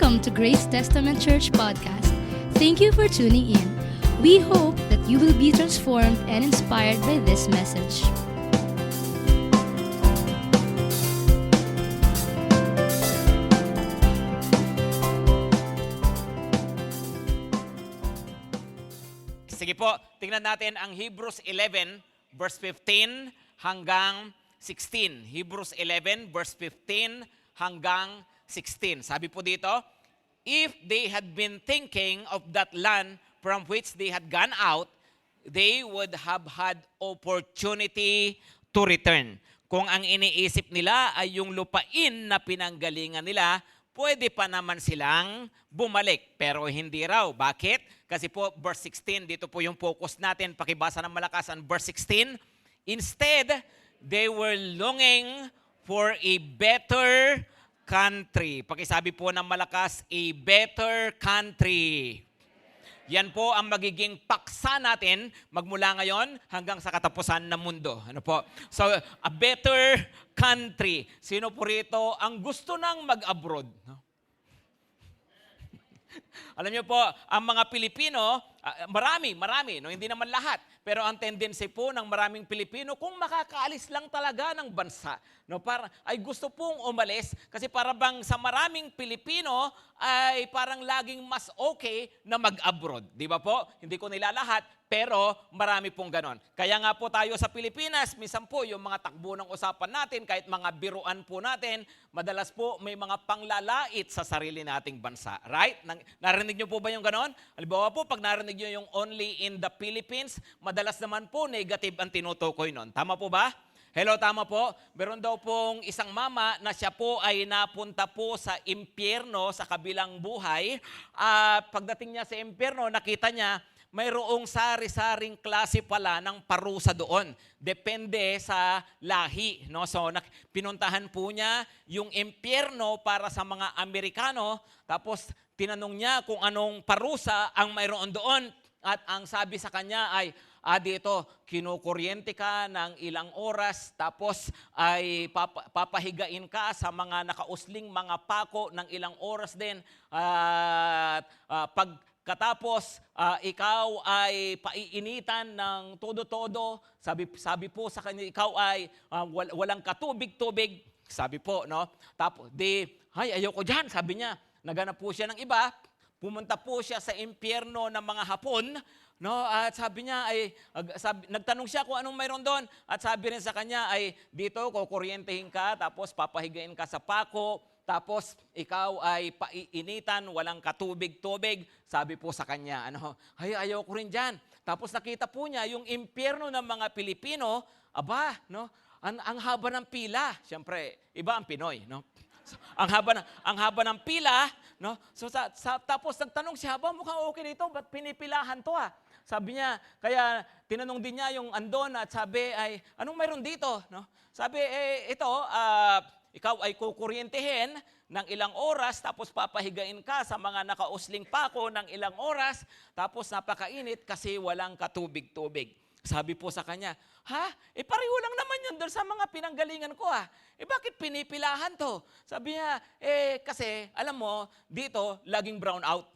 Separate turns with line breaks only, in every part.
Welcome to Grace Testament Church Podcast. Thank you for tuning in. We hope that you will be transformed and inspired by this message.
Sige po, tingnan natin ang Hebrews 11 verse 15 hanggang 16. Hebrews 11 verse 15 hanggang 16. Sabi po dito, if they had been thinking of that land from which they had gone out, they would have had opportunity to return. Kung ang iniisip nila ay yung lupain na pinanggalingan nila, pwede pa naman silang bumalik, pero hindi raw. Bakit? Kasi po, verse 16, dito po yung focus natin. Pakibasa ng malakas ang verse 16. Instead, they were longing for a better country. Pakisabi po ng malakas, a better country. Yan po ang magiging paksa natin magmula ngayon hanggang sa katapusan ng mundo. Ano po? So, a better country. Sino po rito ang gusto nang mag-abroad? No? Alam niyo po, ang mga Pilipino, marami, no? Hindi naman lahat. Pero ang tendency po ng maraming Pilipino, kung makakaalis lang talaga ng bansa, no? Ay gusto pong umalis kasi para bang sa maraming Pilipino ay parang laging mas okay na mag-abroad. Di ba po? Hindi ko nilalahat, pero marami pong ganon. Kaya nga po tayo sa Pilipinas, minsan po yung mga takbo ng usapan natin, kahit mga biruan po natin, madalas po may mga panglalait sa sarili nating bansa. Right? Narinig niyo po ba yung ganon? Halimbawa po, pag narinig niyo yung only in the Philippines, madalas naman po negative ang tinutukoy nun. Tama po ba? Hello, tama po. Meron daw pong isang mama na siya po ay napunta po sa impyerno sa kabilang buhay. Pagdating niya sa impyerno, nakita niya mayroong sari-saring klase pala ng parusa doon. Depende sa lahi. No? So, pinuntahan po niya yung impyerno para sa mga Amerikano. Tapos, tinanong niya kung anong parusa ang mayroon doon. At ang sabi sa kanya ay, dito, kinukuryente ka ng ilang oras, tapos ay papahigain ka sa mga nakausling mga pako ng ilang oras din. Pagkatapos, ikaw ay paiinitan ng todo-todo. Sabi po sa kanya, ikaw ay walang katubig-tubig. Sabi po, no? Tapos, ayoko dyan, sabi niya. Naganap po siya ng iba. Pumunta po siya sa impyerno ng mga Hapon, no? At sabi niya nagtanong siya kung anong mayroon doon. At sabi rin sa kanya ay dito kukuryentehin ka, tapos papahigain ka sa pako, tapos ikaw ay paiinitan, walang katubig-tubig. Sabi po sa kanya, ayaw ko rin diyan. Tapos nakita po niya yung impyerno ng mga Pilipino, no? Ang haba ng pila. Siyempre, iba ang Pinoy, no? So, ang haba ng pila, no? So tapos nagtanong siya, mukhang okay dito, ba't pinipilahan to Sabi niya, kaya tinanong din niya yung andon at sabi ay, anong mayroon dito, no? Sabi, ito, ikaw ay kukuryentehin ng ilang oras, tapos papahigain ka sa mga nakausling pako ng ilang oras, tapos napakainit kasi walang katubig-tubig. Sabi po sa kanya, pareho lang naman yun doon sa mga pinanggalingan ko bakit pinipilahan to? Sabi niya, kasi alam mo, dito, laging brown out.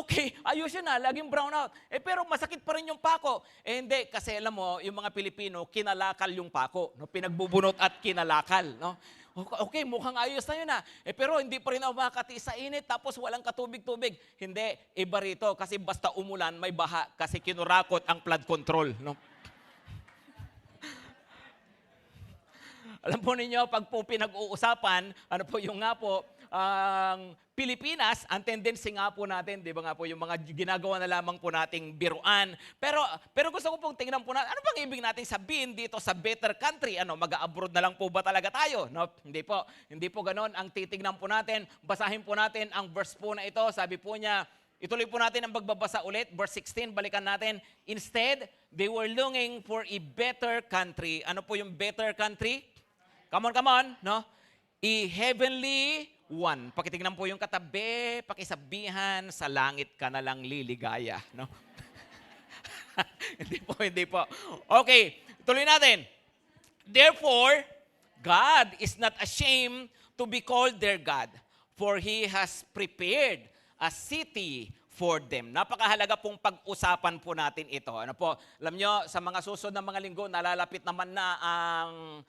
Okay, ayos yun laging brown out. Pero masakit pa rin yung pako. Hindi, kasi alam mo, yung mga Pilipino, kinalakal yung pako. No? Pinagbubunot at kinalakal. No? Okay, mukhang ayos na yun pero hindi pa rin ako makakati sa init, tapos walang katubig-tubig. Hindi, iba rito, kasi basta umulan, may baha, kasi kinurakot ang flood control. No? Alam po ninyo, pag po pinag-uusapan, yung nga po, ang Pilipinas, ang tendency nga po natin, di ba nga po, yung mga ginagawa na lamang po nating biruan. Pero gusto ko pong tingnan po natin, ano bang ibig natin sabihin dito sa better country? Mag-abroad na lang po ba talaga tayo? No, hindi po ganon ang titignan po natin. Basahin po natin ang verse po na ito. Sabi po niya, ituloy po natin ang pagbabasa ulit. Verse 16, balikan natin. Instead, they were longing for a better country. Ano po yung better country? Come on, no? A heavenly one. Pakitignan po yung katabi, pakisabihan, sa langit ka na lang liligaya, no? Hindi po. Okay, tuloy natin. Therefore, God is not ashamed to be called their God, for He has prepared a city for them. Napakahalaga pong pag-usapan po natin ito. Ano po? Alam nyo, sa mga susunod na mga linggo, nalalapit naman na ang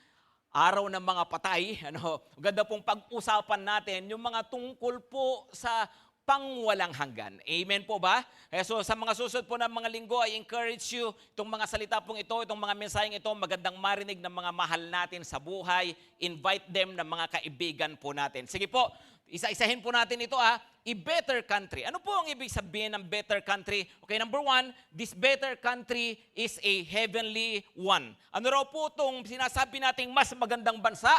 araw ng mga patay. Ano? Ganda pong pag-usapan natin yung mga tungkol po sa pangwalang hanggan. Amen po ba? So sa mga susunod po ng mga linggo, I encourage you, itong mga salita pong ito, itong mga mensaheng ito, magandang marinig ng mga mahal natin sa buhay. Invite them ng mga kaibigan po natin. Sige po, isa-isahin po natin ito a better country. Ano po ang ibig sabihin ng better country? Okay, number one, this better country is a heavenly one. Ano raw po itong sinasabi nating mas magandang bansa?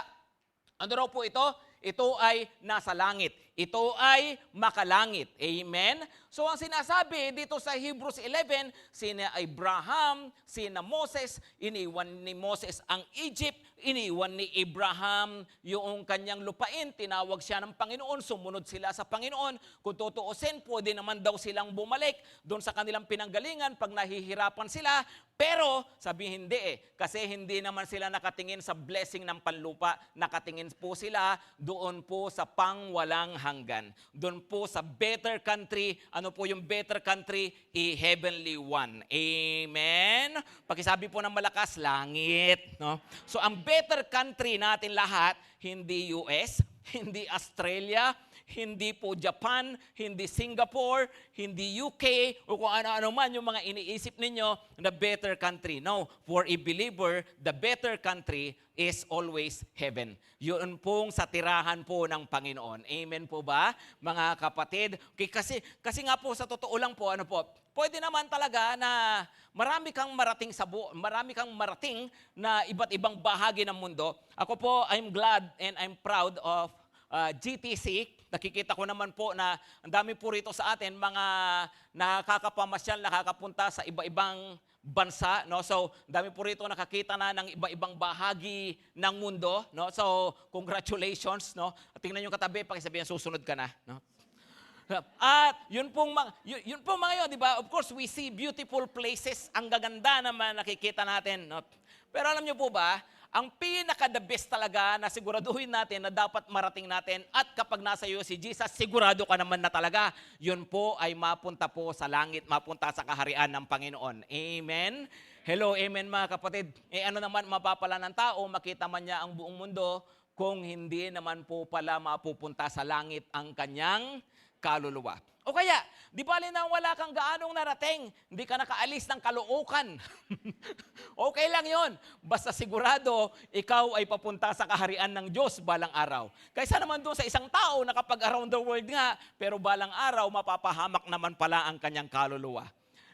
Ano raw po ito? Ito ay nasa langit. Ito ay makalangit. Amen? So ang sinasabi dito sa Hebrews 11, sina Abraham, sina Moses, iniwan ni Moses ang Egypt, iniwan ni Abraham yung kanyang lupain, tinawag siya ng Panginoon, sumunod sila sa Panginoon. Kung tutuusin, pwede naman daw silang bumalik doon sa kanilang pinanggalingan pag nahihirapan sila. Pero sabi hindi kasi hindi naman sila nakatingin sa blessing ng panlupa, nakatingin po sila doon po sa pangwalang hanggan. Doon po sa better country. Ano po yung better country? A heavenly one. Amen? Pakisabi po ng malakas, langit. No? So ang better country natin lahat, hindi US, hindi Australia, hindi po Japan, hindi Singapore, hindi UK, o kung ano-ano man yung mga iniisip ninyo na better country. No, for a believer, the better country is always heaven. Yun pong sa tirahan po ng Panginoon. Amen po ba, mga kapatid? Okay, kasi nga po, sa totoo lang po, ano po, pwede naman talaga na marami kang marating na iba't ibang bahagi ng mundo. Ako po, I'm glad and I'm proud of GTC. Nakikita ko naman po na ang dami po rito sa atin mga nakakapamasyal, nakakapunta sa iba-ibang bansa, no? So, dami po rito nakakita na ng iba-ibang bahagi ng mundo, no? So, congratulations, no? At tingnan yung katabi, pakisabihin susunod ka na, no? At yun pong mga yun, di ba? Of course, we see beautiful places, ang gaganda naman nakikita natin, no? Pero alam niyo po ba, ang pinaka-the best talaga na siguraduhin natin na dapat marating natin at kapag nasa iyo si Jesus, sigurado ka naman na talaga, yun po ay mapunta po sa langit, mapunta sa kaharian ng Panginoon. Amen? Hello, amen mga kapatid. Ano naman mapapala ng tao, makita man niya ang buong mundo, kung hindi naman po pala mapupunta sa langit ang kanyang kaluluwa. O kaya, di bali na wala kang gaanong narating, hindi ka nakaalis ng Caloocan. Okay lang yon. Basta sigurado, ikaw ay papunta sa kaharian ng Diyos balang araw. Kaysa naman doon sa isang tao na kapag around the world nga, pero balang araw, mapapahamak naman pala ang kanyang kaluluwa.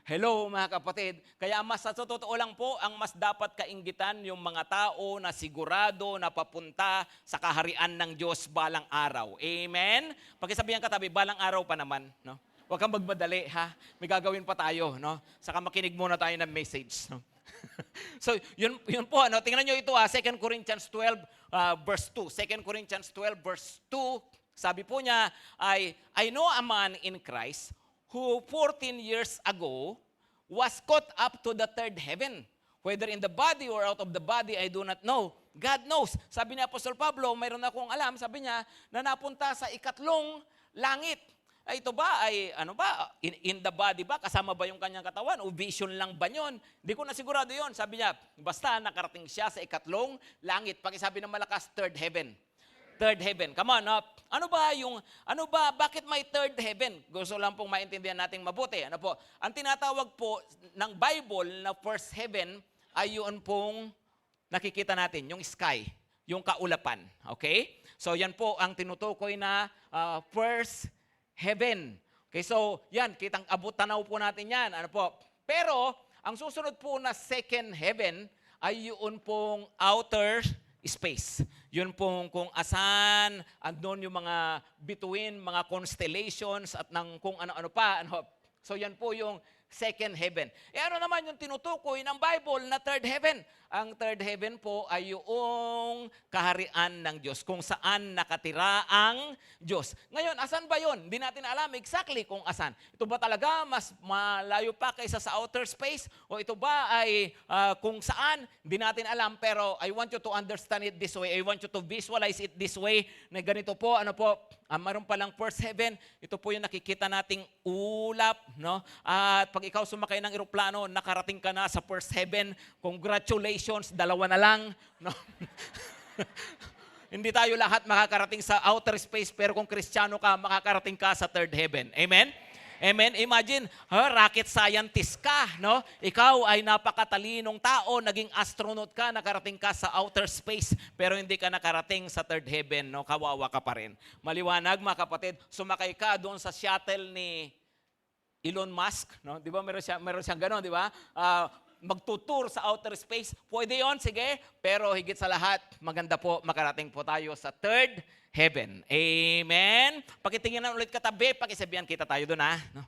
Hello mga kapatid, kaya mas sa totoo lang po, ang mas dapat kainggitan yung mga tao na sigurado na papunta sa kaharian ng Diyos balang araw. Amen? Pakisabihan katabi, balang araw pa naman. No? Huwag kang magmadali, ha? May gagawin pa tayo. No? Saka makinig muna tayo ng message. No? So, yun po. No? Tingnan nyo ito, 2 Corinthians 12, verse 2. 2 Corinthians 12, verse 2. Sabi po niya, I know a man in Christ who 14 years ago was caught up to the third heaven. Whether in the body or out of the body, I do not know. God knows. Sabi ni Apostol Pablo, mayroon akong alam, sabi niya, na napunta sa ikatlong langit. Ay, ito ba, ano ba, in the body ba? Kasama ba yung kanyang katawan? O vision lang ba yun? Hindi ko na sigurado yun. Sabi niya, basta nakarating siya sa ikatlong langit. Pakisabi ng malakas, third heaven. Third heaven. Come on, bakit may third heaven? Gusto lang pong maintindihan nating mabuti. Ano po? Ang tinatawag po ng Bible na first heaven ay yun pong nakikita natin, yung sky, yung kaulapan. Okay? So yan po ang tinutukoy na first heaven. Okay, so yan, kitang abot tanaw po natin yan. Ano po? Pero, ang susunod po na second heaven ay yun pong outer space. Yun pong kung asan, andun yung mga between, mga constellations at ng kung ano-ano pa. Ano. So yan po yung second heaven. Ano naman yung tinutukoy ng Bible na third heaven? Ang third heaven po ay yung kaharian ng Diyos, kung saan nakatira ang Diyos. Ngayon, asan ba yun? Hindi natin alam exactly kung asan. Ito ba talaga mas malayo pa kaysa sa outer space? O ito ba ay kung saan? Hindi natin alam, pero I want you to understand it this way. I want you to visualize it this way, na ganito po, mayroon palang first heaven. Ito po yung nakikita nating ulap, no? At pag ikaw sumakay ng eroplano, nakarating ka na sa first heaven. Congratulations, dalawa na lang, no? Hindi tayo lahat makakarating sa outer space, pero kung Kristiyano ka, makakarating ka sa third heaven. Amen? Amen? Imagine, rocket scientist ka, no? Ikaw ay napakatalinong tao, naging astronaut ka, nakarating ka sa outer space, pero hindi ka nakarating sa third heaven, no? Kawawa ka pa rin. Maliwanag, mga kapatid, sumakay ka doon sa shuttle ni Elon Musk, no? Di ba meron siyang gano'n, di ba? Magtutour sa outer space. Pwede yon, sige. Pero higit sa lahat, maganda po, makarating po tayo sa third heaven. Amen? Pakitingnan ulit katabi, pakisabihan kita tayo doon, ha? No?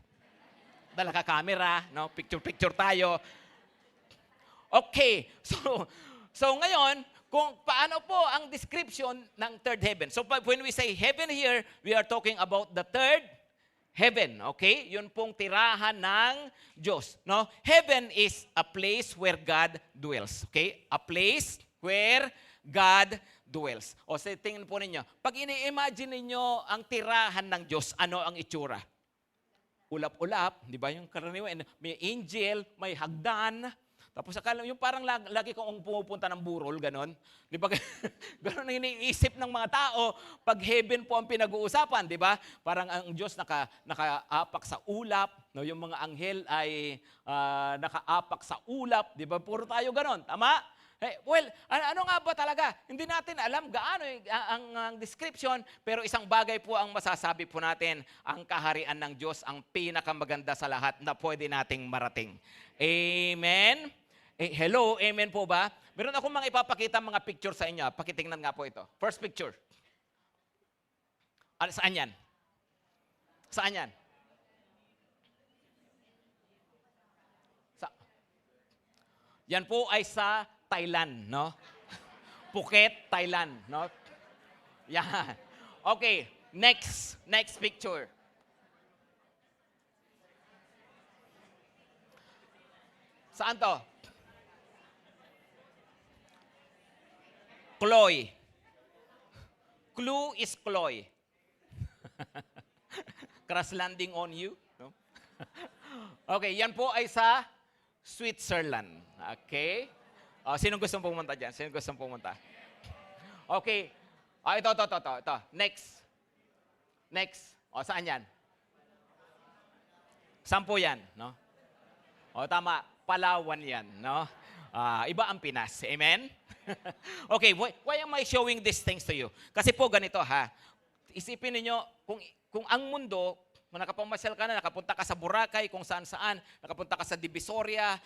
Dala ka camera, no? Picture tayo. Okay. So ngayon, kung paano po ang description ng third heaven. So when we say heaven here, we are talking about the third heaven, okay? Yun pong tirahan ng Diyos, no? Heaven is a place where God dwells, okay? A place where God dwells. O sa tingin po ninyo, pag ini-imagine ninyo ang tirahan ng Diyos, ano ang itsura? Ulap-ulap, di ba? Yung karaniwan, may angel, may hagdan. Tapos akala yung parang lagi kong pumupunta ng burol, ganon. Di ba? Ganon ang iniisip ng mga tao pag heaven po ang pinag-uusapan, di ba? Parang ang Diyos nakaapak sa ulap, no? Yung mga anghel ay nakaapak sa ulap, di ba? Puro tayo ganon, tama? Well, ano nga ba talaga? Hindi natin alam gaano ang description, pero isang bagay po ang masasabi po natin, ang kaharian ng Diyos, ang pinakamaganda sa lahat na pwede nating marating. Amen? Hello, amen po ba? Meron akong mga ipapakita mga picture sa inyo. Pakitingnan nga po ito. First picture. Saan yan? Saan yan? Yan po ay sa Thailand, no? Phuket, Thailand, no? Yan. Okay, next picture. Saan to? Cloy. Clue is Cloy. Crash landing on you, no? Okay, yan po ay sa Switzerland. Okay? Sino gustong pumunta dyan? Sino gustong pumunta? Okay. Ito. Next. Saan yan? Sampo yan, no? Tama. Palawan yan, no? Iba ang Pinas. Amen? Okay, why am I showing these things to you? Kasi po ganito, ha? Isipin niyo kung ang mundo, nakapamasyal ka na, nakapunta ka sa Boracay, kung saan-saan, nakapunta ka sa Divisoria,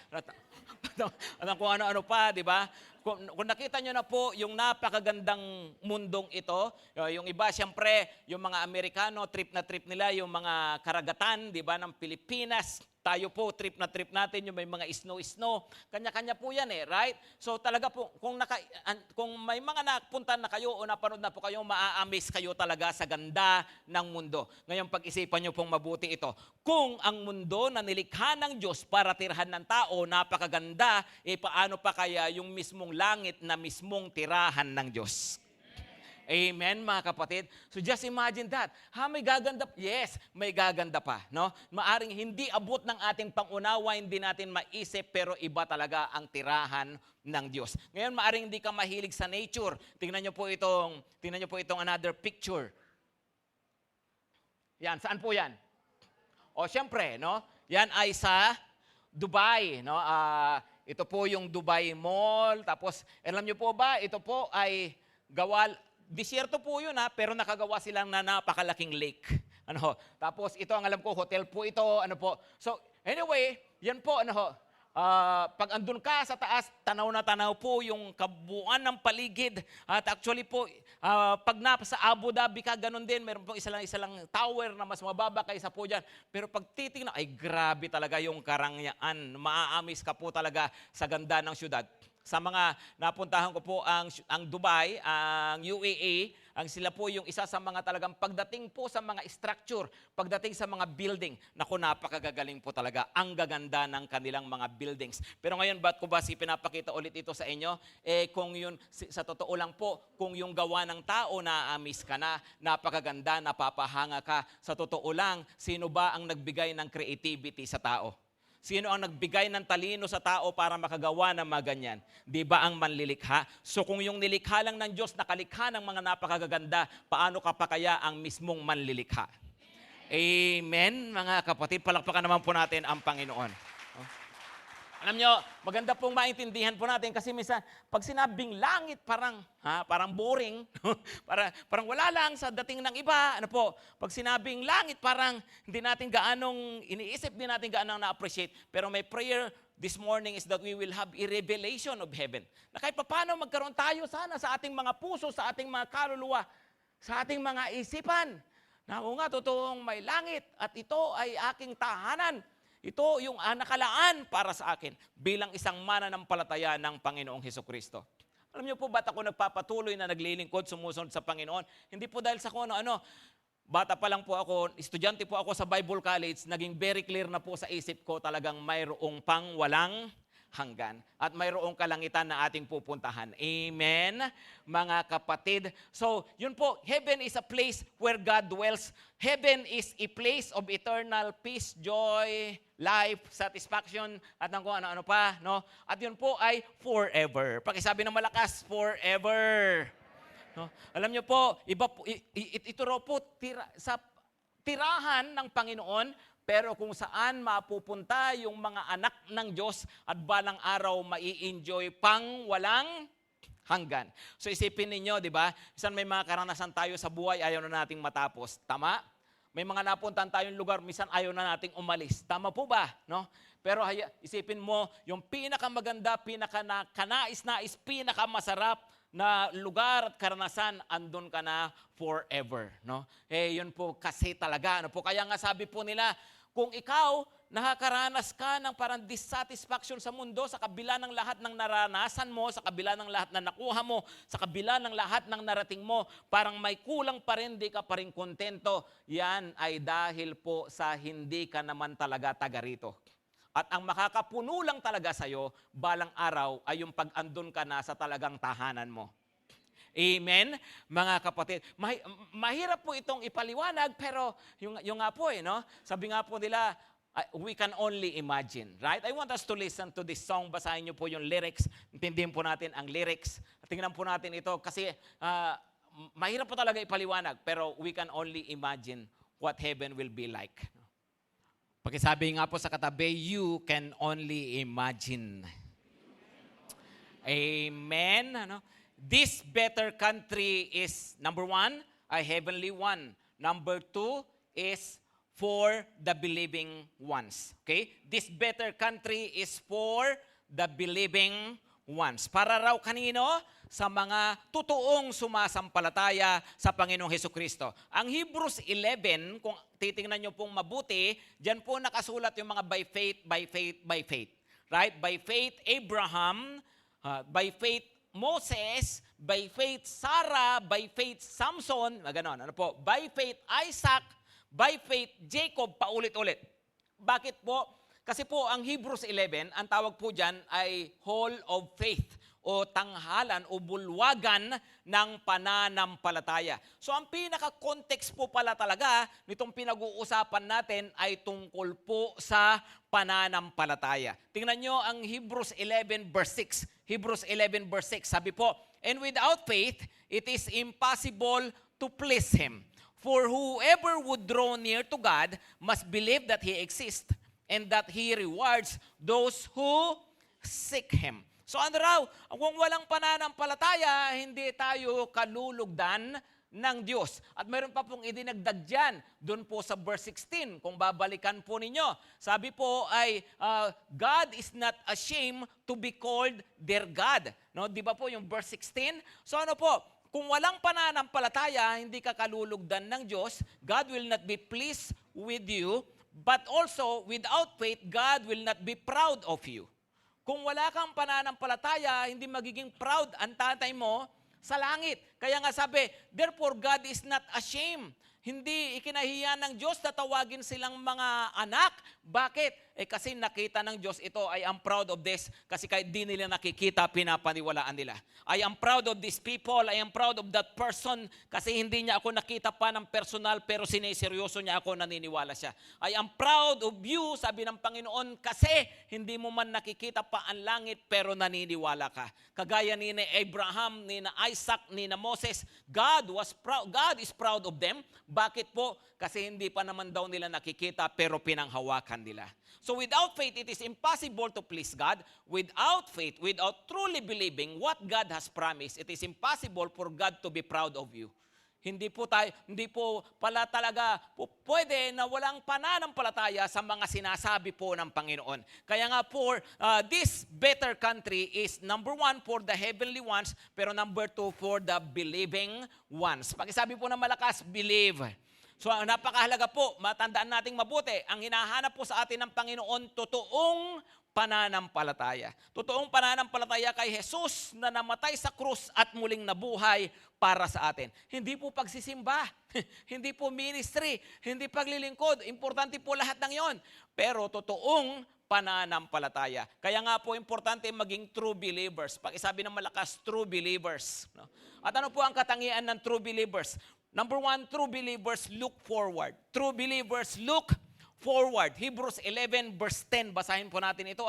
kung ano-ano pa, di ba? Kung nakita nyo na po yung napakagandang mundong ito, yung iba, siyempre, yung mga Amerikano, trip na trip nila, yung mga karagatan, di ba, ng Pilipinas. Tayo po, trip na trip natin, yung may mga snow. Kanya-kanya po yan right? So talaga po, kung may mga napunta na kayo o napanood na po kayo, maa-amaze kayo talaga sa ganda ng mundo. Ngayon, pag-isipan nyo pong mabuti ito. Kung ang mundo na nilikha ng Diyos para tirahan ng tao, napakaganda, paano pa kaya yung mismong langit na mismong tirahan ng Diyos? Amen, mga kapatid. So just imagine that. May gaganda? Yes, may gaganda pa. No? Maaring hindi abot ng ating pangunawa, hindi natin maisip, pero iba talaga ang tirahan ng Diyos. Ngayon, maaring hindi ka mahilig sa nature. Tingnan niyo po itong another picture. Yan, saan po yan? Siyempre, no? Yan ay sa Dubai, no? Ito po yung Dubai Mall. Tapos, alam niyo po ba, ito po ay disyerto po yun pero nakagawa silang na napakalaking lake. Tapos ito ang alam ko, hotel po ito, So anyway, yan po pag andun ka sa taas, tanaw na tanaw po yung kabuuan ng paligid. At actually po, pag sa Abu Dhabi ka, ganun din. Meron po isa lang tower na mas mababa kaysa po dyan. Pero pag titingnan, ay grabe talaga yung karangyaan. Maaamis ka po talaga sa ganda ng syudad. Sa mga napuntahan ko po ang Dubai, ang UAE, ang sila po yung isa sa mga talagang pagdating po sa mga structure, pagdating sa mga building, naku, napakagagaling po talaga. Ang gaganda ng kanilang mga buildings. Pero ngayon, ba't ko ba pinapakita ulit ito sa inyo? Kung yun, sa totoo lang po, kung yung gawa ng tao na-miss ka na, napakaganda, napapahanga ka, sa totoo lang, sino ba ang nagbigay ng creativity sa tao? Sino ang nagbigay ng talino sa tao para makagawa ng mga ganyan? Di ba ang manlilikha? So kung yung nilikha lang ng Diyos, nakalikha ng mga napakagaganda, paano ka pa kaya ang mismong manlilikha? Amen, mga kapatid. Palakpakan naman po natin ang Panginoon. Alam nyo, maganda pong maintindihan po natin kasi minsan, pag sinabing langit, parang boring. parang wala lang sa dating ng iba. Ano po, pag sinabing langit, parang hindi natin gaanong iniisip, hindi natin gaanong na-appreciate. Pero may prayer this morning is that we will have a revelation of heaven. Na kahit paano magkaroon tayo sana sa ating mga puso, sa ating mga kaluluwa, sa ating mga isipan. Na o nga, totoong may langit at ito ay aking tahanan. Ito yung nakalaan para sa akin bilang isang mananampalataya ng Panginoong Hesukristo. Alam niyo po, ba't ako nagpapatuloy na naglilingkod, sumusunod sa Panginoon? Hindi po dahil sa kung ano. Bata pa lang po ako, estudyante po ako sa Bible College, naging very clear na po sa isip ko talagang mayroong walang hanggan at mayroong kalangitan na ating pupuntahan. Amen, mga kapatid. So, yun po, heaven is a place where God dwells. Heaven is a place of eternal peace, joy, life, satisfaction, at kung ano-ano pa, no? At yun po ay forever. Pakisabi ng malakas, forever. No? Alam niyo po, ito raw po sa tirahan ng Panginoon, pero kung saan mapupunta yung mga anak ng Diyos at balang araw mai-enjoy walang hanggan. So isipin ninyo, di ba? Minsan may mga karanasan tayo sa buhay, ayaw na nating matapos. Tama? May mga napuntahan tayong lugar, minsan ayaw na nating umalis. Tama po ba? No? Pero isipin mo, yung pinakamaganda, pinaka-kanais-nais, pinakamasarap na lugar at karanasan, andun ka na forever. No? Yun po kasi talaga. Ano po? Kaya nga sabi po nila, kung ikaw nakakaranas ka ng parang dissatisfaction sa mundo, sa kabila ng lahat ng naranasan mo, sa kabila ng lahat na nakuha mo, sa kabila ng lahat ng narating mo, parang may kulang pa rin, di ka pa rin kontento, yan ay dahil po sa hindi ka naman talaga taga rito. At ang makakapuno lang talaga sa'yo, balang araw, ay yung pag-andun ka na sa talagang tahanan mo. Amen, mga kapatid. Mahirap po itong ipaliwanag, pero yung nga po no? Sabi nga po nila, we can only imagine, right? I want us to listen to this song. Basahin niyo po yung lyrics. Intindihin po natin ang lyrics. Tingnan po natin ito kasi mahirap po talaga ipaliwanag, pero we can only imagine what heaven will be like. Pakisabi nga po sa katabi, you can only imagine. Amen. Ano? This better country is, number 1, a heavenly one. Number 2 is for the believing ones. Okay? This better country is for the believing ones. Para raw kanino? Sa mga totoong sumasampalataya sa Panginoong Hesukristo. Ang Hebrews 11, kung titingnan nyo pong mabuti, dyan po nakasulat yung mga by faith, by faith, by faith. Right? By faith, Abraham, by faith, Moses, by faith, Sarah, by faith, Samson, ganon. Ano po? By faith, Isaac, by faith, Jacob, paulit-ulit. Bakit po? Kasi po, ang Hebrews 11, ang tawag po dyan ay Hall of Faith o tanghalan o bulwagan ng pananampalataya. So ang pinaka-context po pala talaga nitong pinag-uusapan natin ay tungkol po sa pananampalataya. Tingnan nyo ang Hebrews 11 verse 6. Hebrews 11 verse 6, sabi po, and without faith, it is impossible to please Him. For whoever would draw near to God must believe that He exists and that He rewards those who seek Him. So ano raw, kung walang pananampalataya, hindi tayo kalulugdan ng Diyos. At mayroon pa pong idinagdag dyan, doon po sa verse 16, kung babalikan po ninyo. Sabi po ay, God is not ashamed to be called their God. No? Di ba po yung verse 16? So ano po, kung walang pananampalataya, hindi ka kalulugdan ng Diyos, God will not be pleased with you, but also without faith, God will not be proud of you. Kung wala kang pananampalataya, hindi magiging proud ang tatay mo sa langit. Kaya nga sabi, therefore God is not ashamed. Hindi ikinahiya ng Diyos na tawagin silang mga anak. Bakit? Kasi nakita ng Diyos ito, I am proud of this. Kasi kahit di nila nakikita, pinapaniwalaan nila. I am proud of these people. I am proud of that person. Kasi hindi niya ako nakita pa ng personal, pero sineseryoso niya ako, naniniwala siya. I am proud of you, sabi ng Panginoon, kasi hindi mo man nakikita pa ang langit, pero naniniwala ka. Kagaya ni Abraham, ni Isaac, ni Moses, God is proud of them. Bakit po? Kasi hindi pa naman daw nila nakikita pero pinanghawakan nila. So without faith, it is impossible to please God. Without faith, without truly believing what God has promised, it is impossible for God to be proud of you. Hindi po pala talaga pwede na walang pananampalataya sa mga sinasabi po ng Panginoon. Kaya nga po, this better country is number 1 for the heavenly ones, pero number 2 for the believing ones. Pakisabi po ng malakas, believe. So napakahalaga po, matandaan nating mabuti, ang hinahanap po sa atin ng Panginoon, totoong pananampalataya. Totoong pananampalataya kay Jesus na namatay sa krus at muling nabuhay para sa atin. Hindi po pagsisimba, hindi po ministry, hindi paglilingkod. Importante po lahat ng yon. Pero totoong pananampalataya. Kaya nga po importante maging true believers. Pag-isabi ng malakas, true believers. No? At ano po ang katangian ng true believers? Number 1, true believers look forward. True believers look forward. Hebrews 11 verse 10. Basahin po natin ito.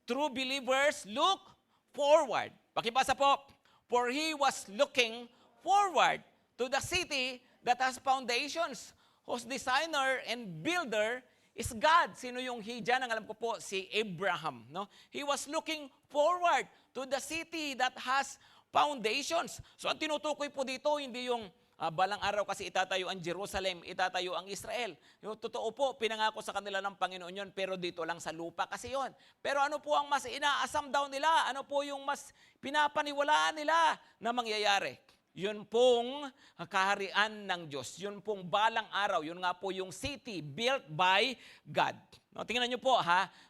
True believers look forward. Pakibasa po. For he was looking forward to the city that has foundations, whose designer and builder is God. Sino yung he dyan? Ang alam ko po, si Abraham. No? He was looking forward to the city that has foundations. So ang tinutukoy po dito, hindi yung balang araw kasi itatayo ang Jerusalem, itatayo ang Israel. Yung totoo po, pinangako sa kanila ng Panginoon yun, pero dito lang sa lupa kasi yon. Pero ano po ang mas inaasam daw nila? Ano po yung mas pinapaniwalaan nila na mangyayari? Yun pong kaharian ng Diyos. Yun pong balang araw. Yun nga po yung city built by God. No, tingnan nyo po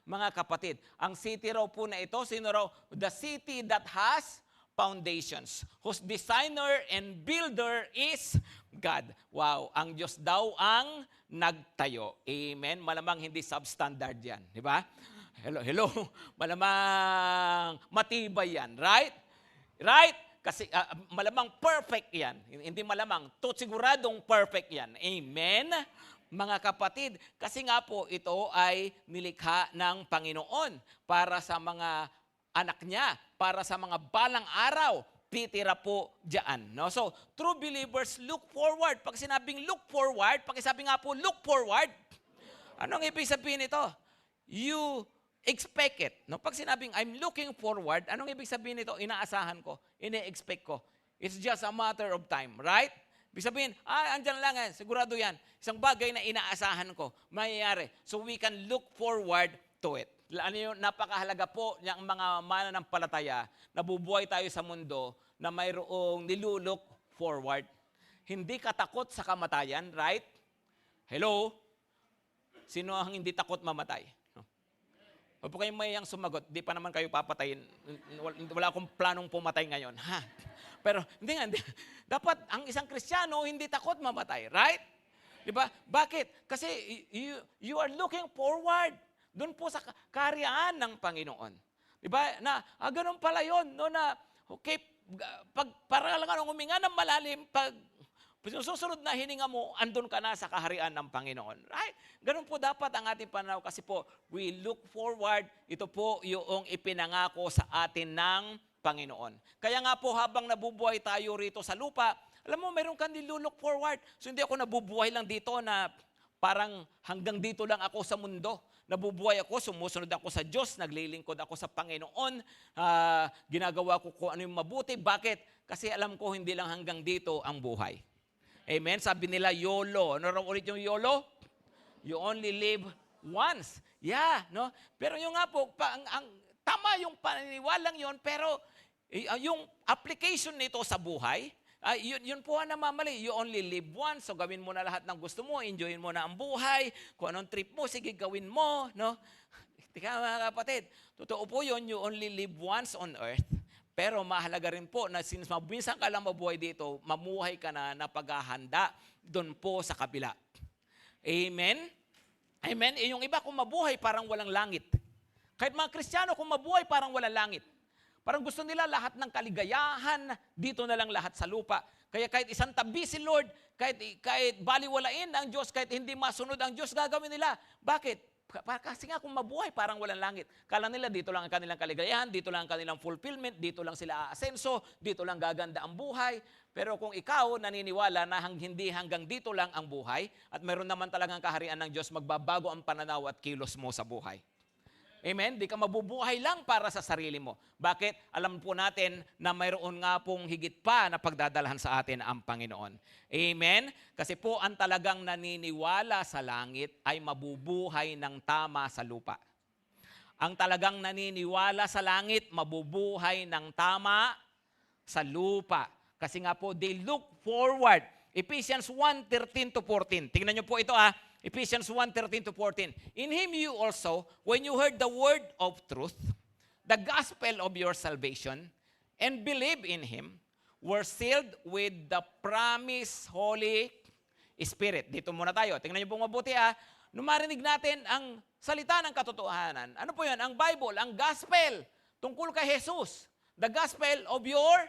mga kapatid. Ang city raw po na ito, sino raw? The city that has foundations, whose designer and builder is God. Wow, ang Diyos daw ang nagtayo. Amen. Malamang hindi substandard yan, di ba? Hello. Malamang matibay yan, right? Right? Kasi malamang perfect yan. Hindi malamang, siguradong perfect yan. Amen. Mga kapatid, kasi nga po ito ay nilikha ng Panginoon para sa mga anak niya, para sa mga balang araw, titira po dyan. No? So, true believers look forward. Pag sinabing look forward, pag sabi nga po look forward, anong ibig sabihin nito? You expect it. No? Pag sinabing I'm looking forward, anong ibig sabihin nito? Inaasahan ko, ine-expect ko. It's just a matter of time, right? Ibig sabihin, andyan lang yan, sigurado yan. Isang bagay na inaasahan ko, mayayari. So we can look forward to it. Ano yung napakahalaga po ng mga mananampalataya, nabubuhay tayo sa mundo na mayroong nilulok forward. Hindi ka takot sa kamatayan, right? Hello? Sino ang hindi takot mamatay? Huwag po kayong mayayang sumagot, di pa naman kayo papatayin. Wala akong planong pumatay ngayon. Pero hindi nga, dapat ang isang Kristiyano hindi takot mamatay, right? Di ba? Bakit? Kasi you are looking forward. Doon po sa karyaan ng Panginoon. Diba? Na, ganun pala yun. No, na, okay, para lang anong huminga ng malalim, pag susunod na hininga mo, andun ka na sa kaharian ng Panginoon. Right? Ganun po dapat ang ating pananaw kasi po, we look forward, ito po yung ipinangako sa atin ng Panginoon. Kaya nga po, habang nabubuhay tayo rito sa lupa, alam mo, meron kang nilulook forward. So hindi ako nabubuhay lang dito na parang hanggang dito lang ako sa mundo. nabubuhay ako, sumusunod ako sa Diyos, naglilingkod ako sa Panginoon, ginagawa ko kung ano yung mabuti. Bakit? Kasi alam ko hindi lang hanggang dito ang buhay. Amen? Sabi nila, YOLO. Ano raw ulit yung YOLO? You only live once. Yeah, no? Pero yung nga po, tama yung paniniwalang yon, pero yung application nito sa buhay, yun po ang namamali. You only live once, so gawin mo na lahat ng gusto mo, enjoyin mo na ang buhay, kung anong trip mo, sige gawin mo, no? Tika mga kapatid, totoo po yun, you only live once on earth, pero mahalaga rin po na since mabinsan ka lang mabuhay dito, mamuhay ka na paghahanda doon po sa kabila. Amen? Amen? Yung iba kung mabuhay parang walang langit. Kahit mga Kristiyano kung mabuhay parang walang langit. Parang gusto nila lahat ng kaligayahan, dito na lang lahat sa lupa. Kaya kahit isang tabi si Lord, kahit baliwalain ang Diyos, kahit hindi masunod ang Diyos, gagawin nila. Bakit? Kasi nga kung mabuhay, parang walang langit. Kala nila dito lang ang kanilang kaligayahan, dito lang ang kanilang fulfillment, dito lang sila aasenso, dito lang gaganda ang buhay. Pero kung ikaw naniniwala na hindi hanggang dito lang ang buhay, at mayroon naman talagang kaharian ng Diyos, magbabago ang pananaw at kilos mo sa buhay. Amen? Di ka mabubuhay lang para sa sarili mo. Bakit? Alam po natin na mayroon nga pong higit pa na pagdadalhan sa atin ang Panginoon. Amen? Kasi po ang talagang naniniwala sa langit ay mabubuhay ng tama sa lupa. Ang talagang naniniwala sa langit, mabubuhay ng tama sa lupa. Kasi nga po, they look forward. Ephesians 1:13-14. Tingnan niyo po ito Ephesians 1:13-14. In Him you also, when you heard the word of truth, the gospel of your salvation, and believe in Him, were sealed with the promised Holy Spirit. Dito muna tayo. Tingnan niyo po mabuti Nung marinig natin ang salita ng katotohanan, ano po yan? Ang Bible, ang gospel, tungkol kay Jesus. The gospel of your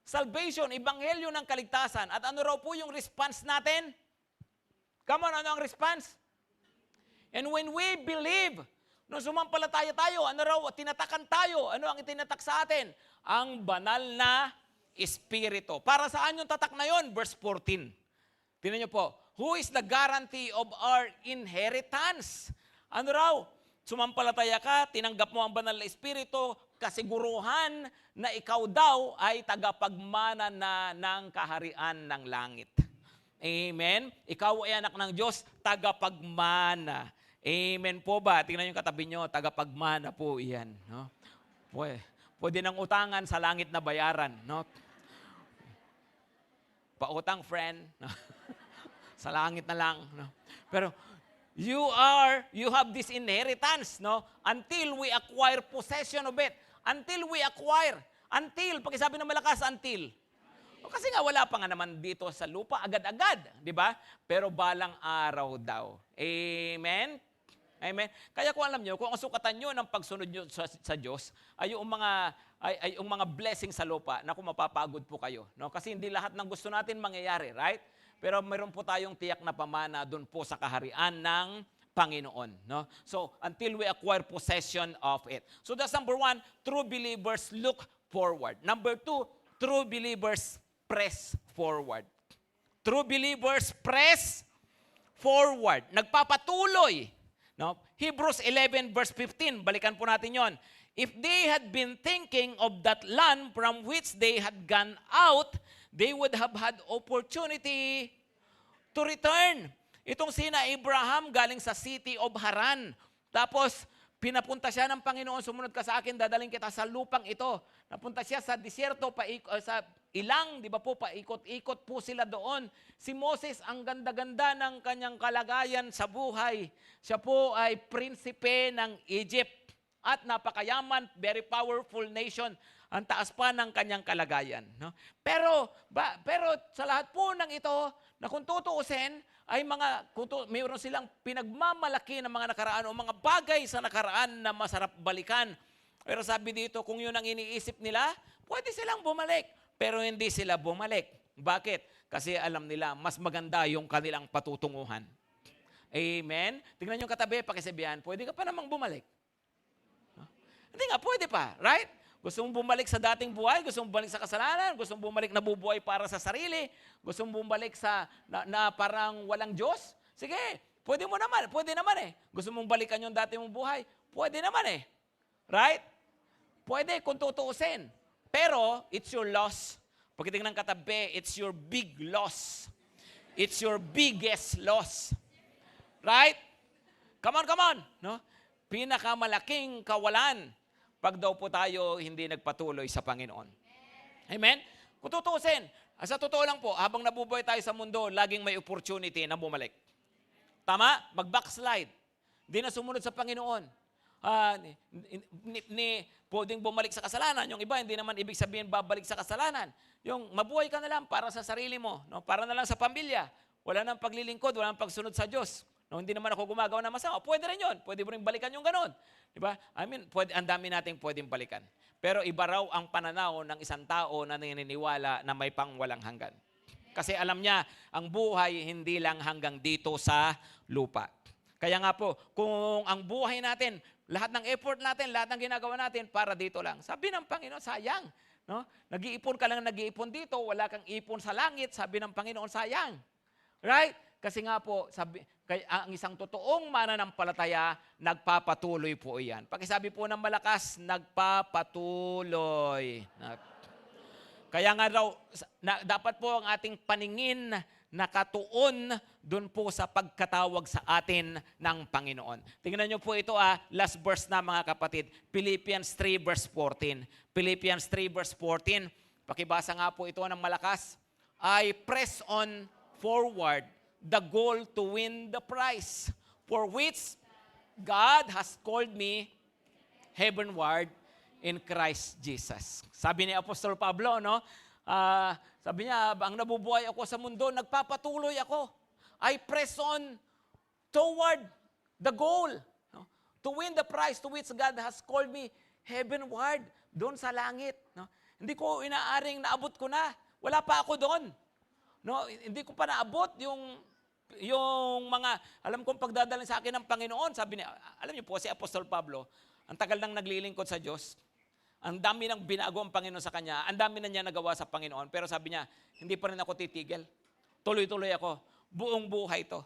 salvation, ebanghelyo ng kaligtasan. At ano raw po yung response natin? Come on, ano ang response? And when we believe, nung sumampalataya tayo, ano raw, tinatakan tayo, ano ang itinatak sa atin? Ang banal na Espiritu. Para saan yung tatak na yon? Verse 14. Tingnan niyo po, who is the guarantee of our inheritance? Ano raw? Sumampalataya ka, tinanggap mo ang banal na Espiritu, kasiguruhan na ikaw daw ay tagapagmana na ng kaharian ng langit. Amen? Ikaw ay anak ng Diyos, tagapagmana. Amen po ba? Tingnan yung katabi nyo, tagapagmana po iyan. No? Pwede nang utangan sa langit na bayaran. No? Pautang, friend. No? Sa langit na lang. No? Pero you have this inheritance, no? Until we acquire possession of it. Until we acquire. Until, pakisabi ng malakas, until. Kasi nga wala pa nga naman dito sa lupa agad-agad, di ba? Pero balang araw daw. Amen? Amen? Kaya kung alam nyo, kung ang sukatan nyo ng pagsunod nyo sa Diyos, ay yung mga blessing sa lupa, naku, mapapagod po kayo. No? Kasi hindi lahat ng gusto natin mangyayari, right? Pero mayroon po tayong tiyak na pamana doon po sa kaharian ng Panginoon. No? So, until we acquire possession of it. So that's number 1, true believers look forward. Number 2, true believers press forward. True believers press forward. Nagpapatuloy. No? Hebrews 11 verse 15, balikan po natin yon. If they had been thinking of that land from which they had gone out, they would have had opportunity to return. Itong sina Abraham galing sa city of Haran. Tapos, pinapunta siya ng Panginoon, sumunod ka sa akin, dadaling kita sa lupang ito. Napunta siya sa disyerto, sa ilang, di ba po, paikot-ikot po sila doon. Si Moses, ang ganda-ganda ng kanyang kalagayan sa buhay. Siya po ay prinsipe ng Egypt. At napakayaman, very powerful nation. Ang taas pa ng kanyang kalagayan. No? Pero sa lahat po ng ito, na kung tutuusin, ay mayroon silang pinagmamalaki ng mga nakaraan o mga bagay sa nakaraan na masarap balikan. Pero sabi dito, kung yun ang iniisip nila, pwede silang bumalik. Pero hindi sila bumalik. Bakit? Kasi alam nila, mas maganda yung kanilang patutunguhan. Amen? Tingnan yung katabi, pakisabihan, pwede ka pa namang bumalik. Hindi nga, pwede pa, right? Gusto mong bumalik sa dating buhay, gusto mong bumalik sa kasalanan, gusto mong bumalik na bubuhay para sa sarili, gusto mong bumalik sa na parang walang Diyos? Sige, Pwede naman eh. Gusto mong balikan yung dati mong buhay? Pwede naman eh. Right? Pwede kung tutuusin. Pero, it's your loss. Pagdating ng katabi, it's your big loss. It's your biggest loss. Right? Come on. No? Pinakamalaking kawalan pag daw po tayo hindi nagpatuloy sa Panginoon. Amen? Kung tutuusin, sa totoo lang po, habang nabubuhay tayo sa mundo, laging may opportunity na bumalik. Tama? Mag-backslide. Di na sumunod sa Panginoon. Pwedeng bumalik sa kasalanan. Yung iba, hindi naman ibig sabihin babalik sa kasalanan. Yung mabuhay ka na lang para sa sarili mo. No? Para na lang sa pamilya. Wala nang paglilingkod, wala nang pagsunod sa Diyos. No, hindi naman ako gumagawa ng masama. Pwede rin yun. Pwede mo rin balikan yung ganun. Diba? Ang dami nating pwedeng balikan. Pero iba raw ang pananaw ng isang tao na naniniwala na may pangwalang hanggan. Kasi alam niya, ang buhay hindi lang hanggang dito sa lupa. Kaya nga po, kung ang buhay natin, lahat ng effort natin, lahat ng ginagawa natin, para dito lang. Sabi ng Panginoon, sayang. No? Nag-iipon ka lang nag-iipon dito, wala kang ipon sa langit, sabi ng Panginoon, sayang. Right? Kasi nga po, ang isang totoong mananampalataya, nagpapatuloy po iyan. Pakisabi po ng malakas, nagpapatuloy. Kaya nga daw, dapat po ang ating paningin nakatuon doon po sa pagkatawag sa atin ng Panginoon. Tingnan niyo po ito, last verse na mga kapatid. Philippians 3 verse 14. Philippians 3 verse 14. Pakibasa nga po ito ng malakas. I press on forward the goal to win the prize for which God has called me heavenward in Christ Jesus. Sabi ni Apostol Pablo, no? Sabi niya, ang nabubuhay ako sa mundo, nagpapatuloy ako. I press on toward the goal, no? To win the prize to which God has called me heavenward, doon sa langit. No? Hindi ko inaaring naabot ko na. Wala pa ako doon. No? Hindi ko pa naabot yung mga, alam kong pagdadalhin sa akin ng Panginoon, sabi niya, alam niyo po, si Apostol Pablo, ang tagal nang naglilingkod sa Diyos, ang dami nang binago ang Panginoon sa kanya, ang dami na niya nagawa sa Panginoon, pero sabi niya, hindi pa rin ako titigil. Tuloy-tuloy ako. Buong buhay to.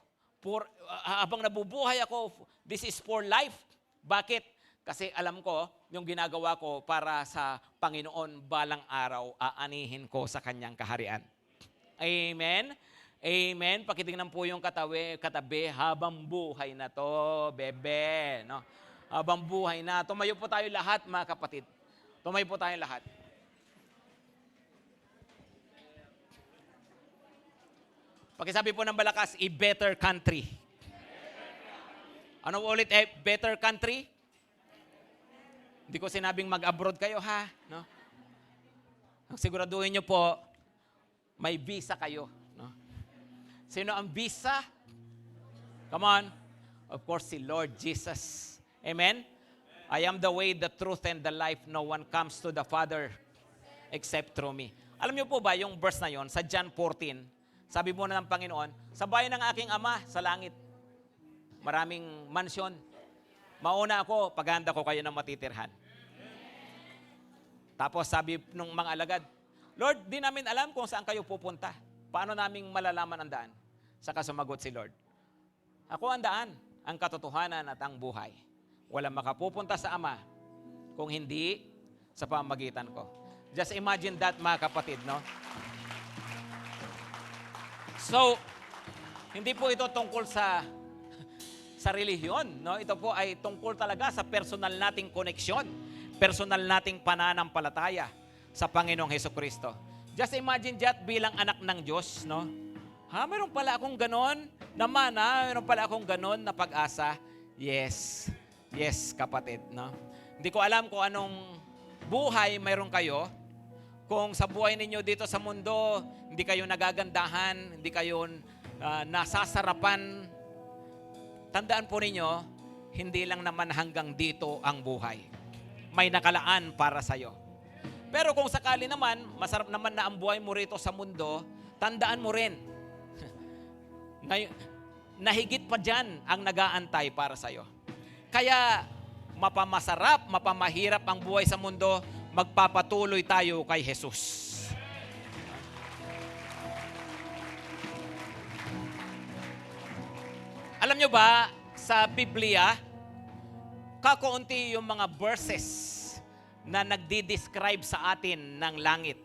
Habang nabubuhay ako, this is for life. Bakit? Kasi alam ko, yung ginagawa ko para sa Panginoon, balang araw, aanihin ko sa kanyang kaharian. Amen? Amen. Pakitingnan po yung katabi, habang buhay na to, bebe. No? Habang buhay na. Tumayo po tayo lahat, mga kapatid. Tumayo po tayo lahat. Pakisabi po ng malakas, a better country. Ano ulit, better country? Hindi ko sinabing mag-abroad kayo, ha? No? Siguraduhin nyo po, may visa kayo. Sino ang visa? Come on. Of course, si Lord Jesus. Amen? I am the way, the truth, and the life. No one comes to the Father except through me. Alam niyo po ba yung verse na yon sa John 14, sabi mo na ng Panginoon, sa bayan ng aking Ama sa langit, maraming mansyon. Mauna ako, paghanda ko kayo ng matitirhan. Tapos sabi nung mga alagad, Lord, di namin alam kung saan kayo pupunta. Paano naming malalaman ang daan? Saka sumagot si Lord, ako ang daan, ang katotohanan at ang buhay. Walang makapupunta sa Ama kung hindi sa pamagitan ko. Just imagine that, mga kapatid, no? So, hindi po ito tungkol sa relihiyon, no? Ito po ay tungkol talaga sa personal nating koneksyon, personal nating pananampalataya sa Panginoong Hesukristo. Just imagine that bilang anak ng Diyos, no? Meron pala akong ganon na mana, meron pala akong ganon na pag-asa. Yes. Yes, kapatid, no? Hindi ko alam kung anong buhay mayroon kayo. Kung sa buhay ninyo dito sa mundo, hindi kayo nagagandahan, hindi kayo nasasarapan, tandaan po ninyo, hindi lang naman hanggang dito ang buhay. May nakalaan para sa'yo. Pero kung sakali naman, masarap naman na ang buhay mo rito sa mundo, tandaan mo rin, nahigit pa dyan ang nag-aantay para sa'yo. Kaya mapamasarap, mapamahirap ang buhay sa mundo, magpapatuloy tayo kay Jesus. Alam nyo ba, sa Biblia, kakaunti yung mga verses na nagdi-describe sa atin ng langit.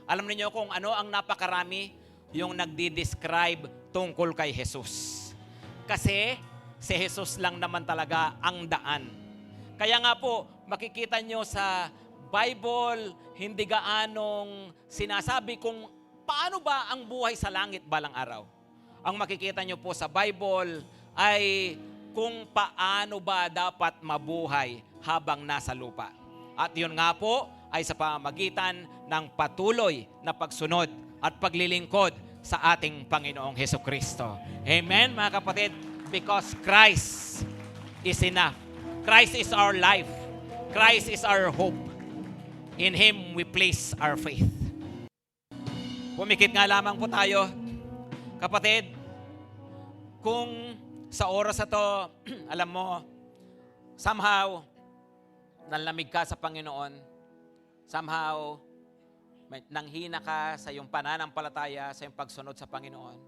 Alam niyo kung ano ang napakarami? Yung nagdi-describe tungkol kay Jesus. Kasi si Jesus lang naman talaga ang daan. Kaya nga po, makikita nyo sa Bible, hindi gaanong sinasabi kung paano ba ang buhay sa langit balang araw. Ang makikita nyo po sa Bible ay kung paano ba dapat mabuhay habang nasa lupa. At yun nga po ay sa pamamagitan ng patuloy na pagsunod at paglilingkod sa ating Panginoong Hesukristo. Amen, mga kapatid? Because Christ is enough. Christ is our life. Christ is our hope. In Him we place our faith. Pumikit nga lamang po tayo. Kapatid, kung sa oras na to, alam mo, somehow, nanlamig ka sa Panginoon, somehow, nanghina ka sa iyong pananampalataya, sa iyong pagsunod sa Panginoon.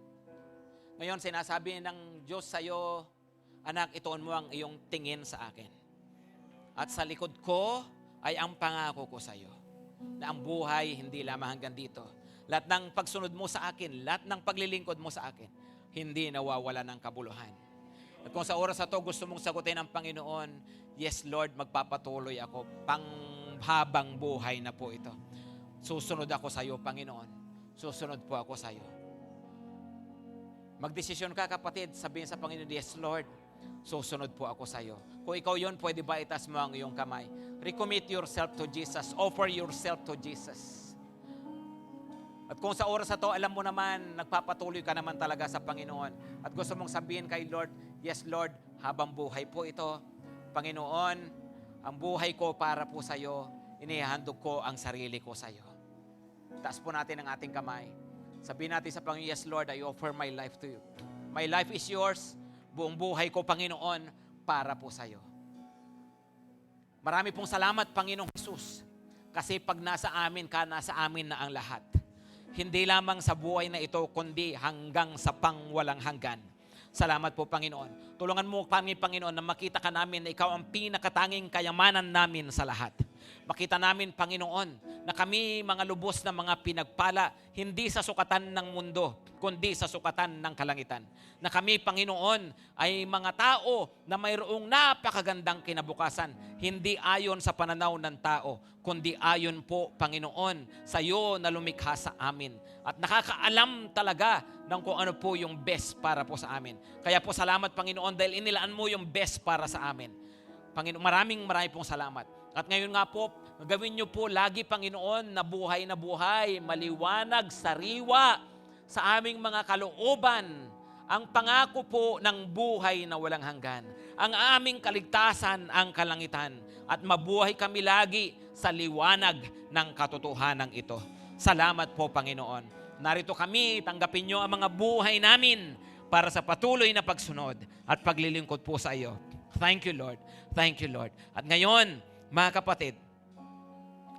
Ngayon, sinasabi ng Diyos sa iyo, anak, ituon mo ang iyong tingin sa akin. At sa likod ko ay ang pangako ko sa iyo, na ang buhay hindi lamang hanggang dito. Lahat ng pagsunod mo sa akin, lahat ng paglilingkod mo sa akin, hindi nawawala ng kabuluhan. At kung sa oras na to gusto mong sagutin ng Panginoon, yes Lord, magpapatuloy ako, panghabang buhay na po ito. Susunod ako sa iyo, Panginoon. Susunod po ako sa iyo. Magdesisyon ka, kapatid, sabihin sa Panginoon, yes Lord, susunod po ako sa iyo. Kung ikaw yun, pwede ba itas mo ang iyong kamay? Recommit yourself to Jesus. Offer yourself to Jesus. At kung sa oras na to, alam mo naman, nagpapatuloy ka naman talaga sa Panginoon. At gusto mong sabihin kay Lord, yes Lord, habang buhay po ito, Panginoon, ang buhay ko para po sa iyo, inihandog ko ang sarili ko sa iyo. Taas po natin ang ating kamay. Sabihin natin sa Panginoon, yes Lord, I offer my life to you. My life is yours. Buong buhay ko, Panginoon, para po sa iyo. Marami pong salamat, Panginoong Jesus. Kasi pag nasa amin ka, nasa amin na ang lahat. Hindi lamang sa buhay na ito, kundi hanggang sa pangwalang hanggan. Salamat po, Panginoon. Tulungan mo kami, Panginoon, na makita ka namin na ikaw ang pinakatanging kayamanan namin sa lahat. Makita namin, Panginoon, na kami mga lubos na mga pinagpala, hindi sa sukatan ng mundo, kundi sa sukatan ng kalangitan. Na kami, Panginoon, ay mga tao na mayroong napakagandang kinabukasan, hindi ayon sa pananaw ng tao, kundi ayon po, Panginoon, sa iyo na lumikha sa amin. At nakakaalam talaga ng kung ano po yung best para po sa amin. Kaya po salamat, Panginoon, dahil inilaan mo yung best para sa amin. Panginoon, maraming pong salamat. At ngayon nga po, gawin niyo po lagi, Panginoon, na buhay, maliwanag, sariwa sa aming mga kalooban, ang pangako po ng buhay na walang hanggan. Ang aming kaligtasan, ang kalangitan. At mabuhay kami lagi sa liwanag ng katotohanan ito. Salamat po, Panginoon. Narito kami, tanggapin niyo ang mga buhay namin para sa patuloy na pagsunod at paglilingkod po sa iyo. Thank you, Lord. Thank you, Lord. At ngayon, mga kapatid,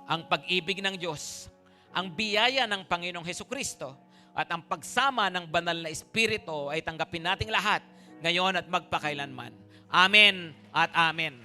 ang pag-ibig ng Diyos, ang biyaya ng Panginoong Hesukristo, at ang pagsama ng banal na Espiritu ay tanggapin nating lahat ngayon at magpakailanman. Amen at amen.